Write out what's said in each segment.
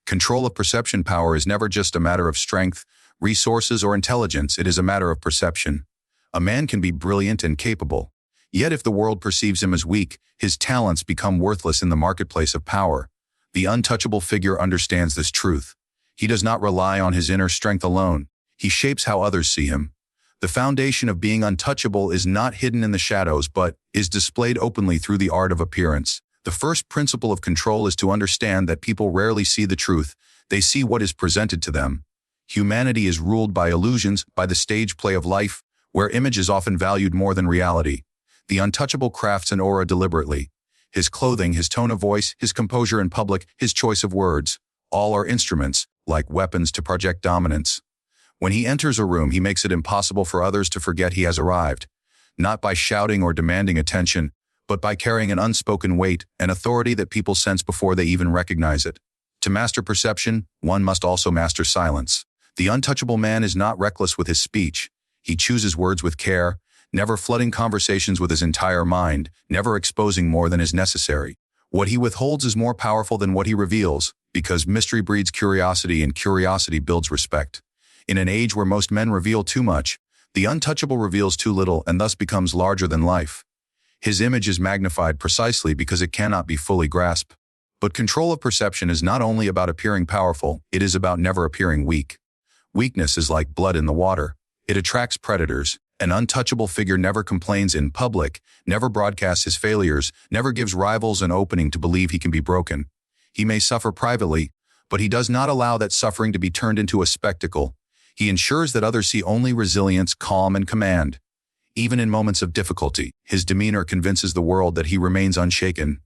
Control of perception power is never just a matter of strength, resources, or intelligence. It is a matter of perception. A man can be brilliant and capable. Yet if the world perceives him as weak, his talents become worthless in the marketplace of power. The untouchable figure understands this truth. He does not rely on his inner strength alone. He shapes how others see him. The foundation of being untouchable is not hidden in the shadows, but is displayed openly through the art of appearance. The first principle of control is to understand that people rarely see the truth. They see what is presented to them. Humanity is ruled by illusions, by the stage play of life, where image is often valued more than reality. The untouchable crafts an aura deliberately. His clothing, his tone of voice, his composure in public, his choice of words, all are instruments, like weapons to project dominance. When he enters a room, he makes it impossible for others to forget he has arrived, not by shouting or demanding attention, but by carrying an unspoken weight, an authority that people sense before they even recognize it. To master perception, one must also master silence. The untouchable man is not reckless with his speech. He chooses words with care, never flooding conversations with his entire mind, never exposing more than is necessary. What he withholds is more powerful than what he reveals, because mystery breeds curiosity and curiosity builds respect. In an age where most men reveal too much, the untouchable reveals too little and thus becomes larger than life. His image is magnified precisely because it cannot be fully grasped. But control of perception is not only about appearing powerful, it is about never appearing weak. Weakness is like blood in the water. It attracts predators. An untouchable figure never complains in public, never broadcasts his failures, never gives rivals an opening to believe he can be broken. He may suffer privately, but he does not allow that suffering to be turned into a spectacle. He ensures that others see only resilience, calm, and command. Even in moments of difficulty, his demeanor convinces the world that he remains unshaken.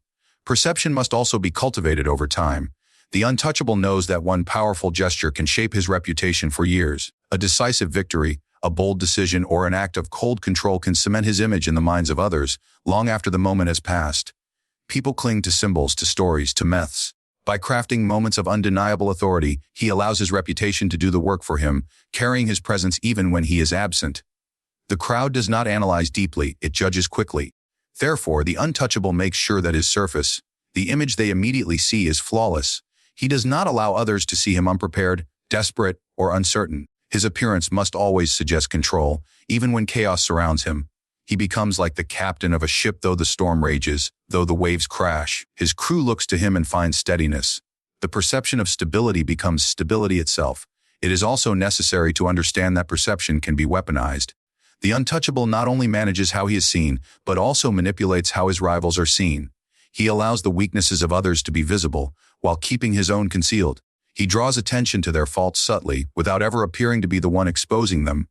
Perception must also be cultivated over time. The untouchable knows that one powerful gesture can shape his reputation for years. A decisive victory, a bold decision, or an act of cold control can cement his image in the minds of others, long after the moment has passed. People cling to symbols, to stories, to myths. By crafting moments of undeniable authority, he allows his reputation to do the work for him, carrying his presence even when he is absent. The crowd does not analyze deeply, it judges quickly. Therefore, the untouchable makes sure that his surface, the image they immediately see, is flawless. He does not allow others to see him unprepared, desperate, or uncertain. His appearance must always suggest control, even when chaos surrounds him. He becomes like the captain of a ship. Though the storm rages, though the waves crash, his crew looks to him and finds steadiness. The perception of stability becomes stability itself. It is also necessary to understand that perception can be weaponized. The untouchable not only manages how he is seen, but also manipulates how his rivals are seen. He allows the weaknesses of others to be visible, while keeping his own concealed. He draws attention to their faults subtly, without ever appearing to be the one exposing them.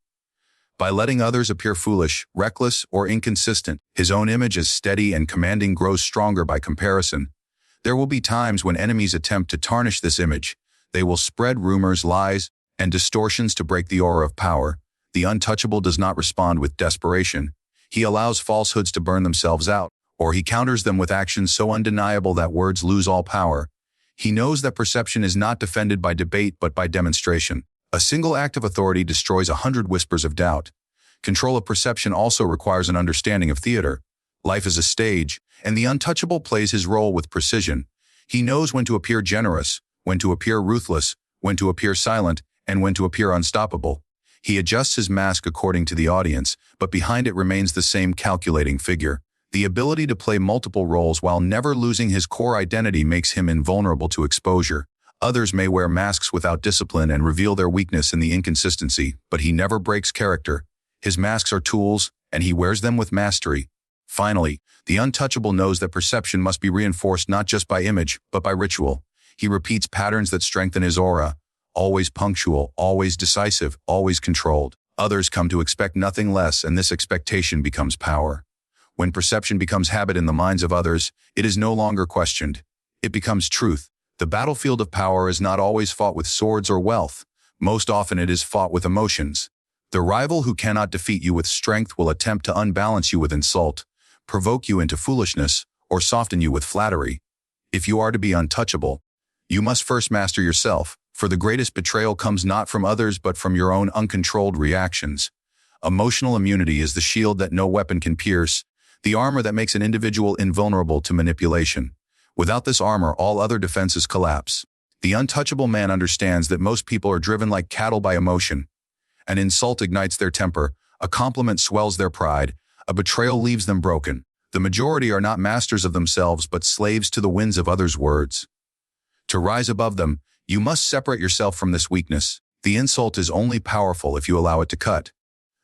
By letting others appear foolish, reckless, or inconsistent, his own image as steady and commanding grows stronger by comparison. There will be times when enemies attempt to tarnish this image. They will spread rumors, lies, and distortions to break the aura of power. The untouchable does not respond with desperation. He allows falsehoods to burn themselves out, or he counters them with actions so undeniable that words lose all power. He knows that perception is not defended by debate but by demonstration. A single act of authority destroys 100 whispers of doubt. Control of perception also requires an understanding of theater. Life is a stage, and the untouchable plays his role with precision. He knows when to appear generous, when to appear ruthless, when to appear silent, and when to appear unstoppable. He adjusts his mask according to the audience, but behind it remains the same calculating figure. The ability to play multiple roles while never losing his core identity makes him invulnerable to exposure. Others may wear masks without discipline and reveal their weakness in the inconsistency, but he never breaks character. His masks are tools, and he wears them with mastery. Finally, the untouchable knows that perception must be reinforced not just by image, but by ritual. He repeats patterns that strengthen his aura. Always punctual, always decisive, always controlled. Others come to expect nothing less, and this expectation becomes power. When perception becomes habit in the minds of others, it is no longer questioned. It becomes truth. The battlefield of power is not always fought with swords or wealth. Most often it is fought with emotions. The rival who cannot defeat you with strength will attempt to unbalance you with insult, provoke you into foolishness, or soften you with flattery. If you are to be untouchable, you must first master yourself, for the greatest betrayal comes not from others but from your own uncontrolled reactions. Emotional immunity is the shield that no weapon can pierce, the armor that makes an individual invulnerable to manipulation. Without this armor, all other defenses collapse. The untouchable man understands that most people are driven like cattle by emotion. An insult ignites their temper, a compliment swells their pride, a betrayal leaves them broken. The majority are not masters of themselves but slaves to the winds of others' words. To rise above them, you must separate yourself from this weakness. The insult is only powerful if you allow it to cut.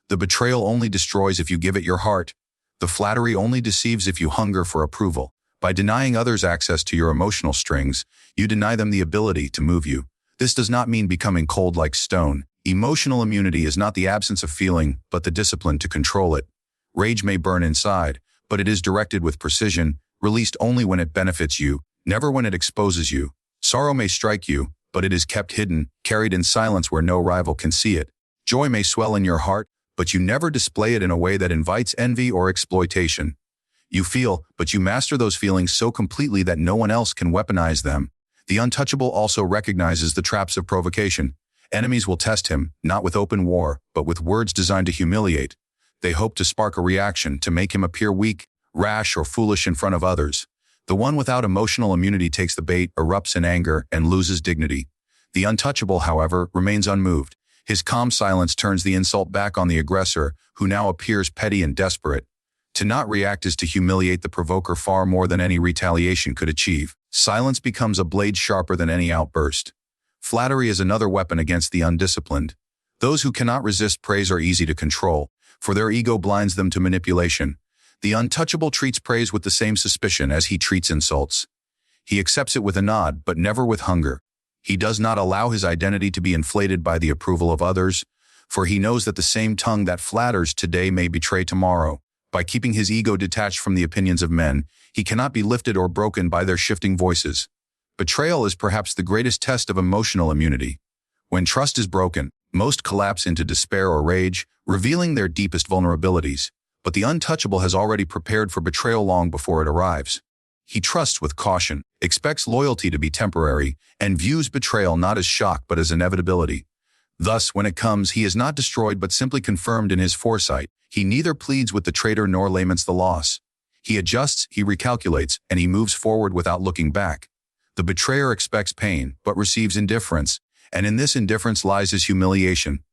The betrayal only destroys if you give it your heart. The flattery only deceives if you hunger for approval. By denying others access to your emotional strings, you deny them the ability to move you. This does not mean becoming cold like stone. Emotional immunity is not the absence of feeling, but the discipline to control it. Rage may burn inside, but it is directed with precision, released only when it benefits you, never when it exposes you. Sorrow may strike you, but it is kept hidden, carried in silence where no rival can see it. Joy may swell in your heart, but you never display it in a way that invites envy or exploitation. You feel, but you master those feelings so completely that no one else can weaponize them. The untouchable also recognizes the traps of provocation. Enemies will test him, not with open war, but with words designed to humiliate. They hope to spark a reaction, to make him appear weak, rash, or foolish in front of others. The one without emotional immunity takes the bait, erupts in anger, and loses dignity. The untouchable, however, remains unmoved. His calm silence turns the insult back on the aggressor, who now appears petty and desperate. To not react is to humiliate the provoker far more than any retaliation could achieve. Silence becomes a blade sharper than any outburst. Flattery is another weapon against the undisciplined. Those who cannot resist praise are easy to control, for their ego blinds them to manipulation. The untouchable treats praise with the same suspicion as he treats insults. He accepts it with a nod, but never with hunger. He does not allow his identity to be inflated by the approval of others, for he knows that the same tongue that flatters today may betray tomorrow. By keeping his ego detached from the opinions of men, he cannot be lifted or broken by their shifting voices. Betrayal is perhaps the greatest test of emotional immunity. When trust is broken, most collapse into despair or rage, revealing their deepest vulnerabilities. But the untouchable has already prepared for betrayal long before it arrives. He trusts with caution, expects loyalty to be temporary, and views betrayal not as shock but as inevitability. Thus, when it comes, he is not destroyed but simply confirmed in his foresight. He neither pleads with the traitor nor laments the loss. He adjusts, he recalculates, and he moves forward without looking back. The betrayer expects pain, but receives indifference, and in this indifference lies his humiliation.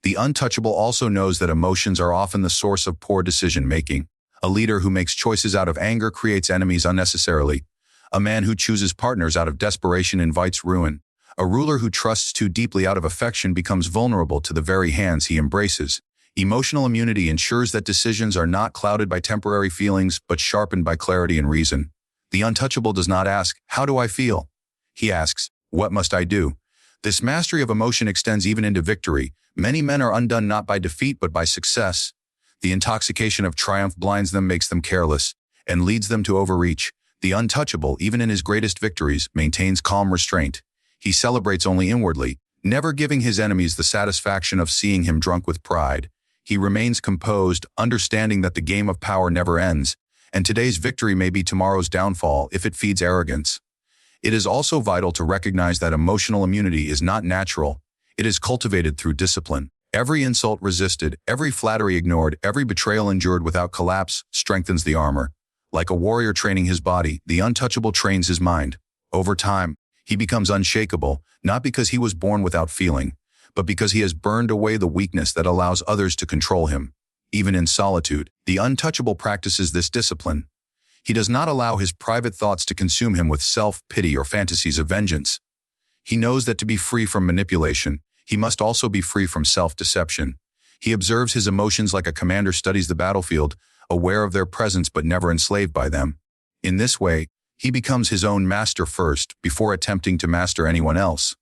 The untouchable also knows that emotions are often the source of poor decision-making. A leader who makes choices out of anger creates enemies unnecessarily. A man who chooses partners out of desperation invites ruin. A ruler who trusts too deeply out of affection becomes vulnerable to the very hands he embraces. Emotional immunity ensures that decisions are not clouded by temporary feelings but sharpened by clarity and reason. The untouchable does not ask, "How do I feel?" He asks, "What must I do?" This mastery of emotion extends even into victory. Many men are undone not by defeat but by success. The intoxication of triumph blinds them, makes them careless, and leads them to overreach. The untouchable, even in his greatest victories, maintains calm restraint. He celebrates only inwardly, never giving his enemies the satisfaction of seeing him drunk with pride. He remains composed, understanding that the game of power never ends, and today's victory may be tomorrow's downfall if it feeds arrogance. It is also vital to recognize that emotional immunity is not natural. It is cultivated through discipline. Every insult resisted, every flattery ignored, every betrayal endured without collapse strengthens the armor. Like a warrior training his body, the untouchable trains his mind. Over time, he becomes unshakable, not because he was born without feeling, but because he has burned away the weakness that allows others to control him. Even in solitude, the untouchable practices this discipline. He does not allow his private thoughts to consume him with self-pity or fantasies of vengeance. He knows that to be free from manipulation, he must also be free from self-deception. He observes his emotions like a commander studies the battlefield, aware of their presence but never enslaved by them. In this way, he becomes his own master first, before attempting to master anyone else.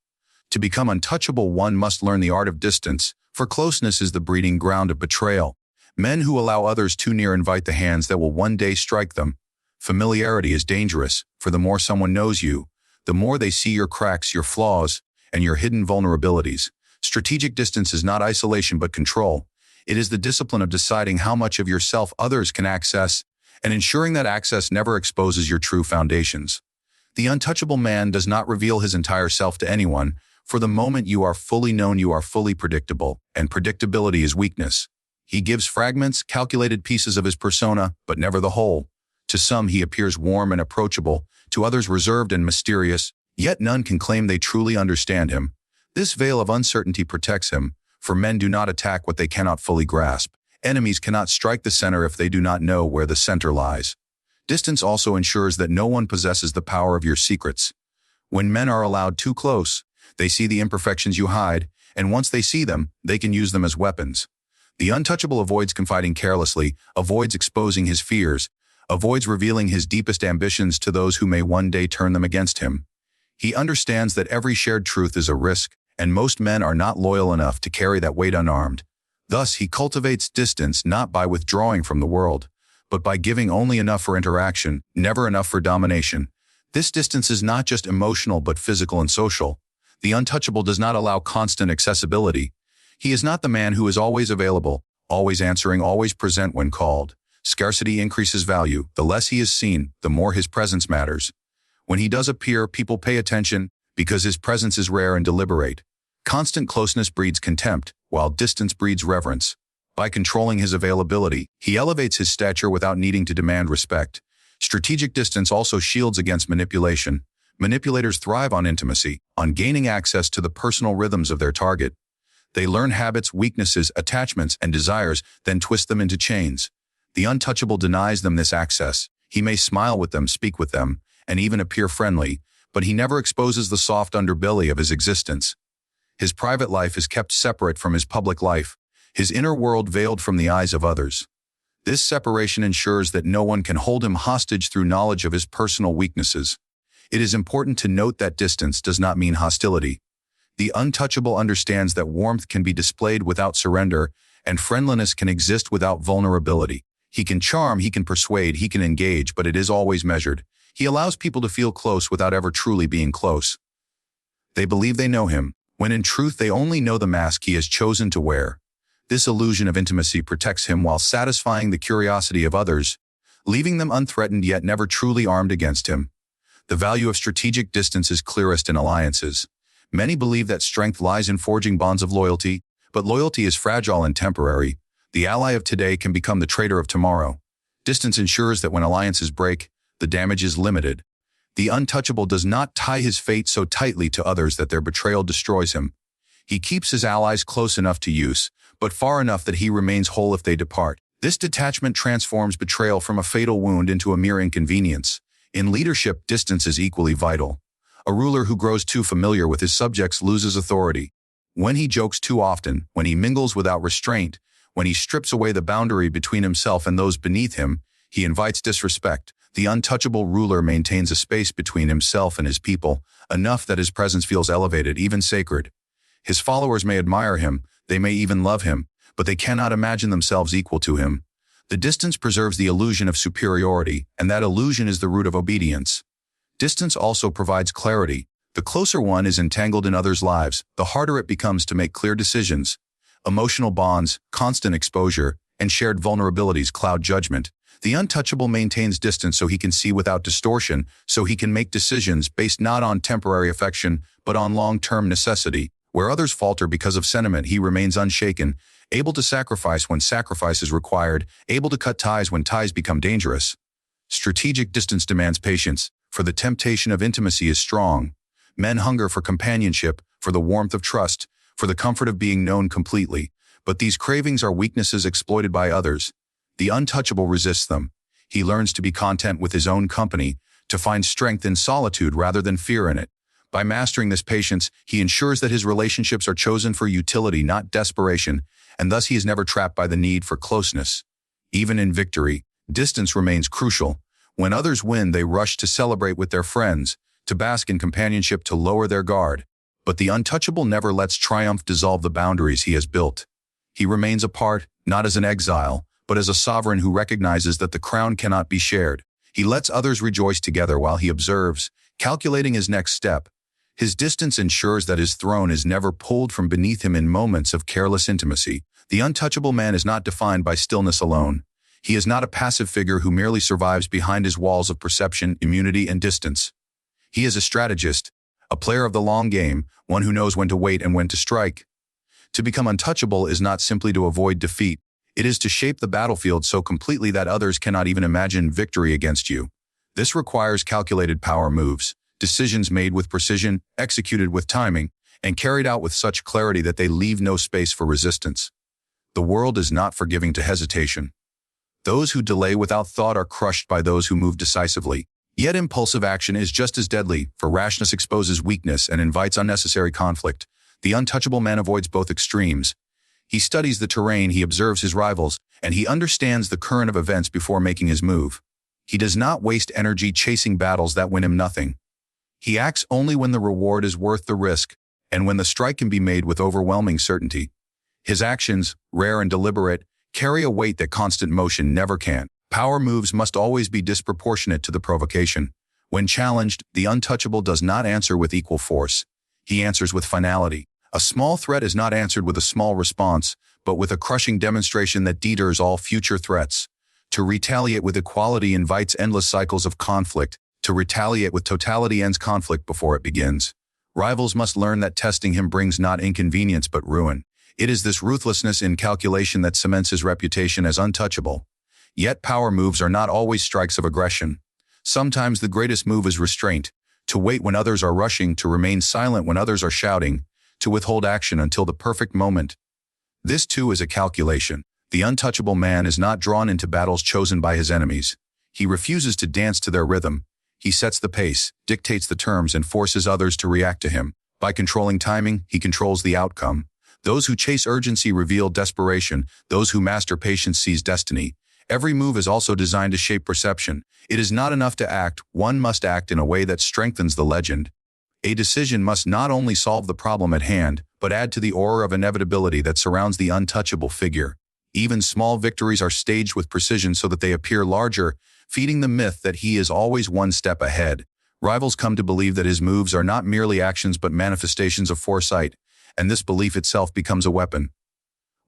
To become untouchable, one must learn the art of distance, for closeness is the breeding ground of betrayal. Men who allow others too near invite the hands that will one day strike them. Familiarity is dangerous, for the more someone knows you, the more they see your cracks, your flaws, and your hidden vulnerabilities. Strategic distance is not isolation but control. It is the discipline of deciding how much of yourself others can access, and ensuring that access never exposes your true foundations. The untouchable man does not reveal his entire self to anyone, for the moment you are fully known, you are fully predictable, and predictability is weakness. He gives fragments, calculated pieces of his persona, but never the whole. To some he appears warm and approachable, to others reserved and mysterious, Yet none can claim they truly understand him. This veil of uncertainty protects him, for men do not attack what they cannot fully grasp. Enemies cannot strike the center if they do not know where the center lies. Distance also ensures that no one possesses the power of your secrets. When men are allowed too close, they see the imperfections you hide, and once they see them, they can use them as weapons. The untouchable avoids confiding carelessly, avoids exposing his fears, avoids revealing his deepest ambitions to those who may one day turn them against him. He understands that every shared truth is a risk, and most men are not loyal enough to carry that weight unarmed. Thus, he cultivates distance not by withdrawing from the world, but by giving only enough for interaction, never enough for domination. This distance is not just emotional but physical and social. The untouchable does not allow constant accessibility. He is not the man who is always available, always answering, always present when called. Scarcity increases value. The less he is seen, the more his presence matters. When he does appear, people pay attention because his presence is rare and deliberate. Constant closeness breeds contempt, while distance breeds reverence. By controlling his availability, he elevates his stature without needing to demand respect. Strategic distance also shields against manipulation. Manipulators thrive on intimacy, on gaining access to the personal rhythms of their target. They learn habits, weaknesses, attachments, and desires, then twist them into chains. The untouchable denies them this access. He may smile with them, speak with them, and even appear friendly, but he never exposes the soft underbelly of his existence. His private life is kept separate from his public life, his inner world veiled from the eyes of others. This separation ensures that no one can hold him hostage through knowledge of his personal weaknesses. It is important to note that distance does not mean hostility. The untouchable understands that warmth can be displayed without surrender, and friendliness can exist without vulnerability. He can charm, he can persuade, he can engage, but it is always measured. He allows people to feel close without ever truly being close. They believe they know him, when in truth they only know the mask he has chosen to wear. This illusion of intimacy protects him while satisfying the curiosity of others, leaving them unthreatened yet never truly armed against him. The value of strategic distance is clearest in alliances. Many believe that strength lies in forging bonds of loyalty, but loyalty is fragile and temporary. The ally of today can become the traitor of tomorrow. Distance ensures that when alliances break, the damage is limited. The untouchable does not tie his fate so tightly to others that their betrayal destroys him. He keeps his allies close enough to use, but far enough that he remains whole if they depart. This detachment transforms betrayal from a fatal wound into a mere inconvenience. In leadership, distance is equally vital. A ruler who grows too familiar with his subjects loses authority. When he jokes too often, when he mingles without restraint, when he strips away the boundary between himself and those beneath him, he invites disrespect. The untouchable ruler maintains a space between himself and his people, enough that his presence feels elevated, even sacred. His followers may admire him, they may even love him, but they cannot imagine themselves equal to him. The distance preserves the illusion of superiority, and that illusion is the root of obedience. Distance also provides clarity. The closer one is entangled in others' lives, the harder it becomes to make clear decisions. Emotional bonds, constant exposure, and shared vulnerabilities cloud judgment. The untouchable maintains distance so he can see without distortion, so he can make decisions based not on temporary affection, but on long-term necessity. Where others falter because of sentiment, he remains unshaken, able to sacrifice when sacrifice is required, able to cut ties when ties become dangerous. Strategic distance demands patience, for the temptation of intimacy is strong. Men hunger for companionship, for the warmth of trust, for the comfort of being known completely. But these cravings are weaknesses exploited by others. The untouchable resists them. He learns to be content with his own company, to find strength in solitude rather than fear in it. By mastering this patience, he ensures that his relationships are chosen for utility, not desperation, and thus he is never trapped by the need for closeness. Even in victory, distance remains crucial. When others win, they rush to celebrate with their friends, to bask in companionship, to lower their guard. But the untouchable never lets triumph dissolve the boundaries he has built. He remains apart, not as an exile, but as a sovereign who recognizes that the crown cannot be shared. He lets others rejoice together while he observes, calculating his next step. His distance ensures that his throne is never pulled from beneath him in moments of careless intimacy. The untouchable man is not defined by stillness alone. He is not a passive figure who merely survives behind his walls of perception, immunity, and distance. He is a strategist, a player of the long game, one who knows when to wait and when to strike. To become untouchable is not simply to avoid defeat. It is to shape the battlefield so completely that others cannot even imagine victory against you. This requires calculated power moves, decisions made with precision, executed with timing, and carried out with such clarity that they leave no space for resistance. The world is not forgiving to hesitation. Those who delay without thought are crushed by those who move decisively. Yet impulsive action is just as deadly, for rashness exposes weakness and invites unnecessary conflict. The untouchable man avoids both extremes. He studies the terrain, he observes his rivals, and he understands the current of events before making his move. He does not waste energy chasing battles that win him nothing. He acts only when the reward is worth the risk, and when the strike can be made with overwhelming certainty. His actions, rare and deliberate, carry a weight that constant motion never can. Power moves must always be disproportionate to the provocation. When challenged, the untouchable does not answer with equal force. He answers with finality. A small threat is not answered with a small response, but with a crushing demonstration that deters all future threats. To retaliate with equality invites endless cycles of conflict. To retaliate with totality ends conflict before it begins. Rivals must learn that testing him brings not inconvenience but ruin. It is this ruthlessness in calculation that cements his reputation as untouchable. Yet power moves are not always strikes of aggression. Sometimes the greatest move is restraint, to wait when others are rushing, to remain silent when others are shouting, to withhold action until the perfect moment. This too is a calculation. The untouchable man is not drawn into battles chosen by his enemies. He refuses to dance to their rhythm. He sets the pace, dictates the terms, and forces others to react to him. By controlling timing, he controls the outcome. Those who chase urgency reveal desperation. Those who master patience seize destiny. Every move is also designed to shape perception. It is not enough to act, one must act in a way that strengthens the legend. A decision must not only solve the problem at hand, but add to the aura of inevitability that surrounds the untouchable figure. Even small victories are staged with precision so that they appear larger, feeding the myth that he is always one step ahead. Rivals come to believe that his moves are not merely actions but manifestations of foresight, and this belief itself becomes a weapon.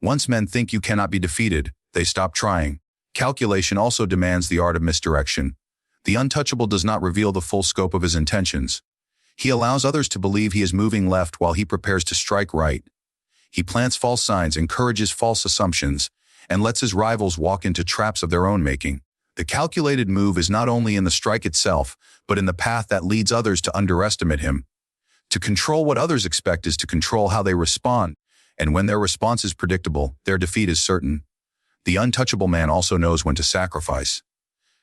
Once men think you cannot be defeated, they stop trying. Calculation also demands the art of misdirection. The untouchable does not reveal the full scope of his intentions. He allows others to believe he is moving left while he prepares to strike right. He plants false signs, encourages false assumptions, and lets his rivals walk into traps of their own making. The calculated move is not only in the strike itself, but in the path that leads others to underestimate him. To control what others expect is to control how they respond, and when their response is predictable, their defeat is certain. The untouchable man also knows when to sacrifice.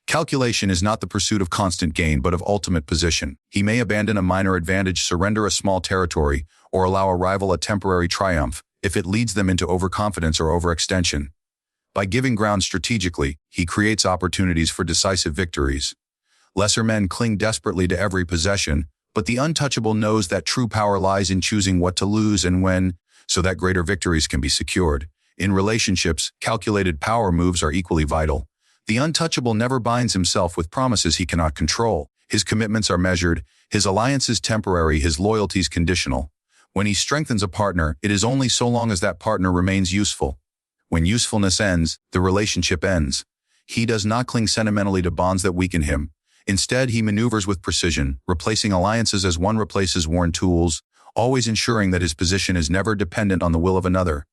Calculation is not the pursuit of constant gain but of ultimate position. He may abandon a minor advantage, surrender a small territory, or allow a rival a temporary triumph if it leads them into overconfidence or overextension. By giving ground strategically, he creates opportunities for decisive victories. Lesser men cling desperately to every possession, but the untouchable knows that true power lies in choosing what to lose and when, so that greater victories can be secured. In relationships, calculated power moves are equally vital. The untouchable never binds himself with promises he cannot control. His commitments are measured, his alliances temporary, his loyalties conditional. When he strengthens a partner, it is only so long as that partner remains useful. When usefulness ends, the relationship ends. He does not cling sentimentally to bonds that weaken him. Instead, he maneuvers with precision, replacing alliances as one replaces worn tools, always ensuring that his position is never dependent on the will of another.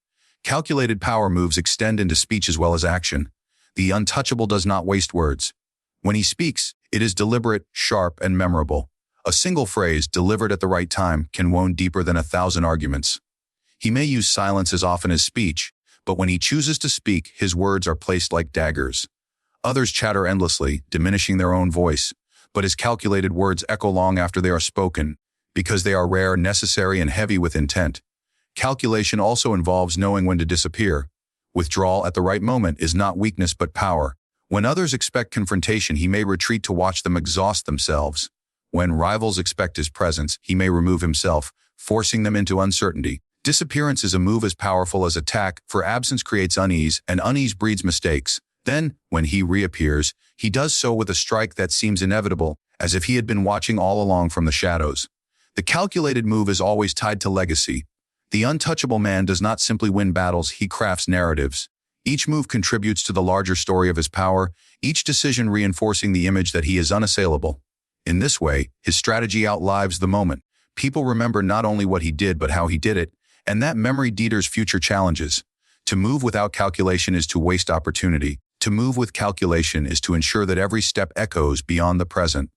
Calculated power moves extend into speech as well as action. The untouchable does not waste words. When he speaks, it is deliberate, sharp, and memorable. A single phrase, delivered at the right time, can wound deeper than 1,000 arguments. He may use silence as often as speech, but when he chooses to speak, his words are placed like daggers. Others chatter endlessly, diminishing their own voice, but his calculated words echo long after they are spoken, because they are rare, necessary, and heavy with intent. Calculation also involves knowing when to disappear. Withdrawal at the right moment is not weakness but power. When others expect confrontation, he may retreat to watch them exhaust themselves. When rivals expect his presence, he may remove himself, forcing them into uncertainty. Disappearance is a move as powerful as attack, for absence creates unease, and unease breeds mistakes. Then, when he reappears, he does so with a strike that seems inevitable, as if he had been watching all along from the shadows. The calculated move is always tied to legacy. The untouchable man does not simply win battles, he crafts narratives. Each move contributes to the larger story of his power, each decision reinforcing the image that he is unassailable. In this way, his strategy outlives the moment. People remember not only what he did but how he did it, and that memory deters future challenges. To move without calculation is to waste opportunity. To move with calculation is to ensure that every step echoes beyond the present.